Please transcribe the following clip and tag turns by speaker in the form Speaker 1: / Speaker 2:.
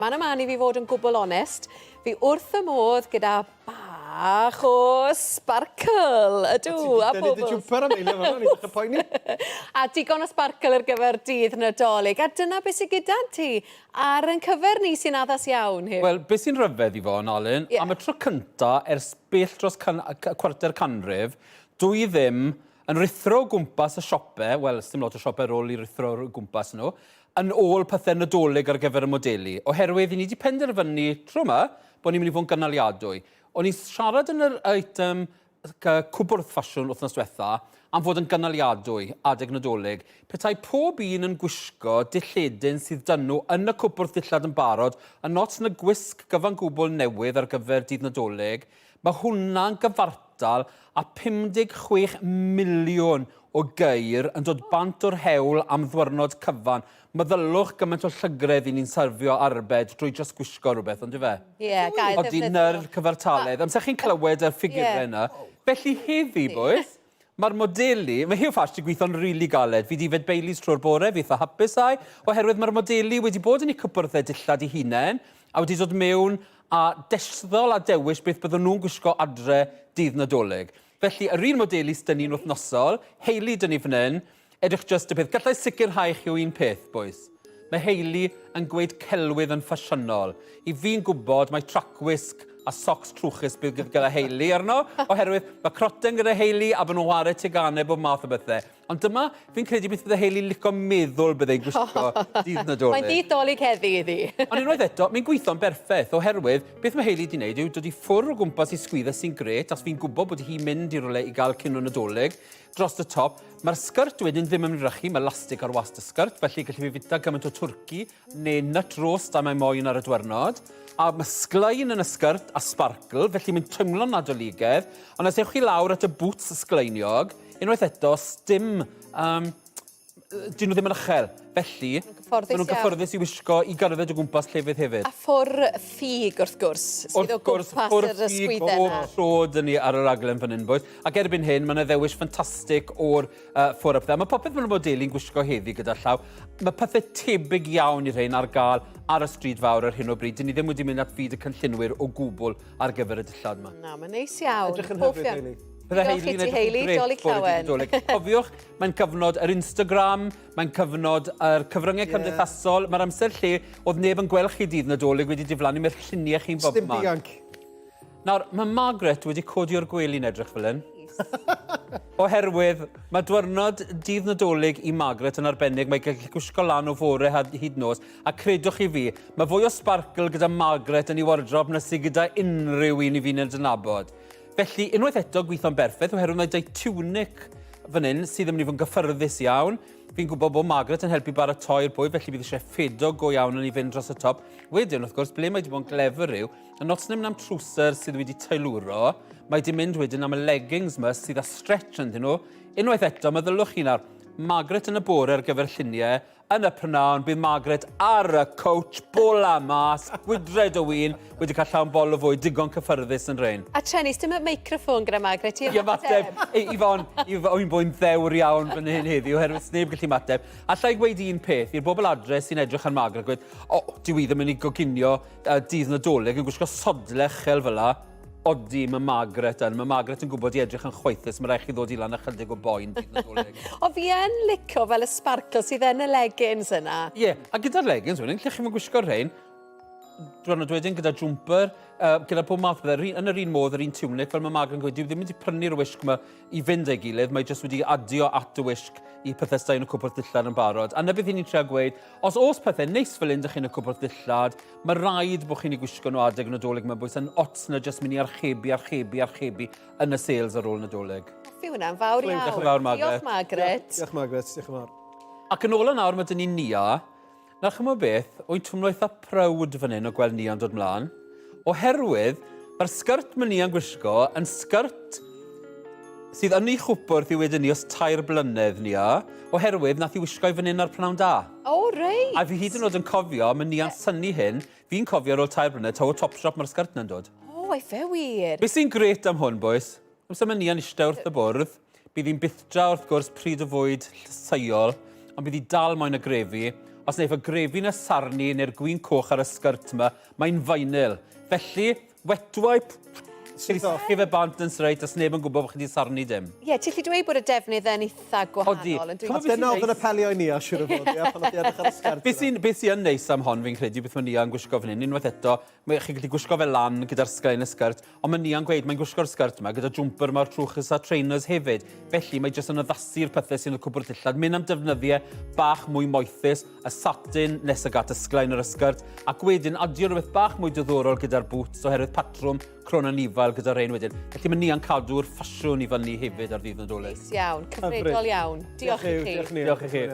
Speaker 1: Mae'n yma i fi fod yn gwbl onest. Fi wrth y modd gyda bach o Sbarcl. Ydw, a
Speaker 2: pobl. Dyn ni jwmper am eilio fan'na, ni ddechrau poeni.
Speaker 1: A digon o Sbarcl ar gyfer dydd Nadolig. A dyna beth sy'n gyda ti ar yn cyfer ni sy'n addas iawn.
Speaker 3: Wel, beth sy'n rhyfedd i fod, Alun, am y tro cynta ers bell dros cwarter canrif, dwi ddim yn rithro o gwmpas y siopau, wel, dim lot o siopau ar ôl i rithro o gwmpas nhw, yn ôl pethau Nadolig ar gyfer y modeli. Oherwydd, i ni wedi penderfynu tro yma bod ni'n mynd i fod yn gynaliadwy. O'n i'n siarad yn yr eitem cwbwrdd ffasiwn wythnos diwetha am fod yn gynaliadwy adeg Nadolig. Petai pob un yn gwisgo dilledyn sydd dyn nhw yn y cwbwrdd dillad yn barod, yn not yn y gwisg gyfan gwbl newydd ar gyfer dydd Nadolig, mae hwnna'n gyfartal a 56 miliwn o geir yn dod bant o'r hewl am ddwyrnod cyfan. Meddylwch gymaint o llygredd i ni'n serfio arbed drwy just gwisgo rhywbeth, ond i fe?
Speaker 1: Ie, gael
Speaker 3: ddefnyddio. Oeddi nyr cyfartaledd. Amser chi'n clywed yr ffigurau yna. Felly heddi, boys, mae'r modeli, mae hi'n ffas i gweithio'n rili galed. Fi di fed Baileys trwy'r bore, fi eitha hapus ai, oherwydd mae'r modeli wedi bod yn ei cwbwrddau dillad i hunain, a wedi dod mewn a desddol a dewis beth byddwn nhw'n gwisgo adre dydd Nadolig. Felly, yr un modeli sy'n ni'n wythnosol, Hayley dyn ni fan hyn, edrych just y peth. Gallai sicrhau chi o un peth, boys. Mae Hayley yn gweud celwydd yn ffasiynol. I fi'n gwybod mae tracwisg a socs trwchus bydd gyda Hayley arno, oherwydd mae croten gyda Hayley a bod nhw'n wario teganau bob math o bethau. Ond dyma, fi'n credu beth bydd Hayley licio meddwl byddai'n gwisgo dydd Nadolig.
Speaker 1: Mae'n dydd Dolig heddi iddi.
Speaker 3: Ond unwaith eto, mi'n gweithio'n berffaith, oherwydd beth mae Hayley wedi gwneud yw dod i ffwrdd o gwmpas i sgwydda sy'n gret, as fi'n gwybod bod hi'n mynd i rywle i gael cyn o Nadolig, dros y top. Mae'r sgrt wedyn ddim yn rychu, mae elastig ar wast y sgrt, felly gallai fi fita gymaint o twrci neu nut roast am ei moyn ar y dwyrnod. A mae sglein yn y sgrt a Sbarcl, felly mae'n teimlo'n nadoligedd. Ond os ewch chi lawr at y boots sgleiniog, unwaith eto, dyn nhw ddim yn uchel. Felly, maen nhw'n gyfforddus i wisgo i gyrraedd o gwmpas llefydd hefyd.
Speaker 1: A ffwr ffug, wrth gwrs, sydd o gwmpas yr ysgwyddau yna.
Speaker 3: Ffwr ffug dyn ni ar y raglen fan hyn, boys. Ac erbyn hyn, mae'n ddewis ffantastig o'r ffwr a pethau. Mae popeth mae'n modeli'n gwisgo heddi gyda llaw. Mae pethau tebyg iawn i'r rhain ar gael ar y stryd fawr ar hyn o bryd. Dyn ni ddim wedi mynd at fyd y cynllunwyr o gwbl ar gyfer y dillad yma.
Speaker 1: Na, mae'n neis iawn.
Speaker 2: Edrych yn hyfryd, Hayley.
Speaker 1: Diolch i ti, Hayley, Dolig llawen.
Speaker 3: Cofiwch, mae'n cyfnod yr Instagram, mae'n cyfnod yr cyfryngau cymdeithasol. Mae'r amser lle oedd neb yn gweld chi dydd Nadolig wedi diflannu mae'r lluniau chi'n bob man.
Speaker 2: Sdim bianc.
Speaker 3: Nawr, mae Margaret wedi codi o'r gwely'n edrych fel hyn. Oherwydd, mae dwyrnod dydd Nadolig i Margaret yn arbennig, mae'n gallu gwisgo lan o fore hyd nos, a credwch i fi, mae fwy o Sbarcl gyda Margaret yn ei wardrob na sydd gyda unrhyw un i fi'n adnabod. Felly, unwaith eto gweithio'n berffaith, oherwydd mae dau tunic fan hyn sydd yn mynd i fod yn gyffyrddus iawn. Fi'n gwybod bod Margaret yn helpu baratoi'r bwyd, felly bydd eisiau ffedo go iawn yn ei fynd dros y top. Wedyn, wrth gwrs, ble mae wedi bod yn glefer yw, yn not ddim am trwser sydd wedi teilwro, mae wedi mynd wedyn am y leggings yma sydd â stretch yn dyn nhw. Unwaith eto, meddylwch chi nawr, Margaret yn y bore ar gyfer lluniau, yn y prynawn, bydd Margaret ar y coach, bola mas, gwydred o wyn, wedi cael llawn bol o fwy, digon cyffyrddus yn rhain.
Speaker 1: A Trenny, dim y meicroffon gyda Margaret, ti'n
Speaker 3: mateb? Ifon, wy'n boi'n ddewr iawn fan hyn heddi, oherwydd sneb gallu mateb. Allai gweud un peth i'r bobl adre sy'n edrych ar Margaret, gweud, dwi ddim yn ei goginio dydd Nadolig yn gwisgo sodlech fel fyla. Odi, mae Margaret yn gwybod i edrych yn chwaethus, mae rhaid chi ddod i lan ychydig o boen dydd Nadolig.
Speaker 1: O fi yn licio fel y Sbarcl sydd yn y leggings yna.
Speaker 3: Ie, a gyda'r leggings wedyn, lle chi'n gwisgo'r rhain, dwi'n wedyn gyda jwmper, gyda pob math bethau, yn yr un modd, yr un tunic, fel mae Margaret yn gweud, ddim wedi prynu'r wisg yma i fynd ei gilydd, mae jyst wedi adio at y wisg i pethau staen y cwbwrdd dillad yn barod. A na beth ni'n trio gweud, os oes pethau neis fel un dych chi'n y cwbwrdd dillad, mae rhaid bod chi'n ei gwisgo nhw adeg Nadolig yma, bwys yn ots na jyst mynd i archebu yn y sales ar ôl Nadolig.
Speaker 1: Fi hwnna'n fawr iawn.
Speaker 3: Diolch yn fawr, Margaret.
Speaker 1: Diolch, Margaret.
Speaker 2: Diolch, Margaret. Diolch yn fawr.
Speaker 3: Ac yn ôl nawr mae dyn ni Nia. Nawr chymod beth, wy'n twmlo eitha prowd fan hyn o gweld Nia'n dod mlaen. Oherwydd, mae'r sgrt mae Nia'n gwisgo yn sgrt sydd yn ei chwbwrdd i wedyn ni os 2 blynedd Nia, oherwydd nath i wisgo i fan hyn ar prynawn da.
Speaker 1: O, rei.
Speaker 3: A fi hyd yn oed yn cofio, mae Nia'n synnu hyn, fi'n cofio ar ôl 2 blynedd, taw o Topshop mae'r sgrt na'n dod.
Speaker 1: O, efo wir.
Speaker 3: Be sy'n gret am hwn, boys? Amser mae Nia'n eistedd wrth y bwrdd, bydd hi'n bithra wrth gwrs pryd o fwyd llusaiol, ond bydd hi dal moyn y grefi, os wneud y grefin y sarni neu'r gwyn coch ar y sgrt yma, mae'n vinyl. Felly, wet wipe, chi fe bant yn straight, os neb yn gwybod bod chi wedi sarni dim.
Speaker 1: Ie, ti'n lli dweud bod y defnydd yn eitha
Speaker 3: Odi.
Speaker 1: gwahanol.
Speaker 2: A dyna oedd yn y pelio i ni, a siwr o fod, pan oedd i edrych ar y sgert.
Speaker 3: Beth sy'n neis am hon fi'n credu, beth mae Nia'n gwisgo fan hyn, unwaith eto, chi'n gallu gwisgo fel lan gyda'r sglaen y sgrt, ond mae Nia'n gweud, mae'n gwisgo'r sgrt yma gyda jwmper mae'r trwchus a trainers hefyd. Felly mae jyst yn addasu'r pethau sy'n y cwbl dillad, mynd am defnyddiau bach mwy moethus, y satin nes ag at y sglaen ar y sgrt, ac wedyn adio rhywbeth bach mwy diddorol gyda'r boots, oherwydd patrwm crona nifal gyda'r ein wedyn. Felly mae Nia'n cadw'r ffasiwn i fan ni hefyd ar ddydd Nadolig.
Speaker 1: Iawn, cyfredol iawn. Diolch i chi.
Speaker 2: Diolch i chi.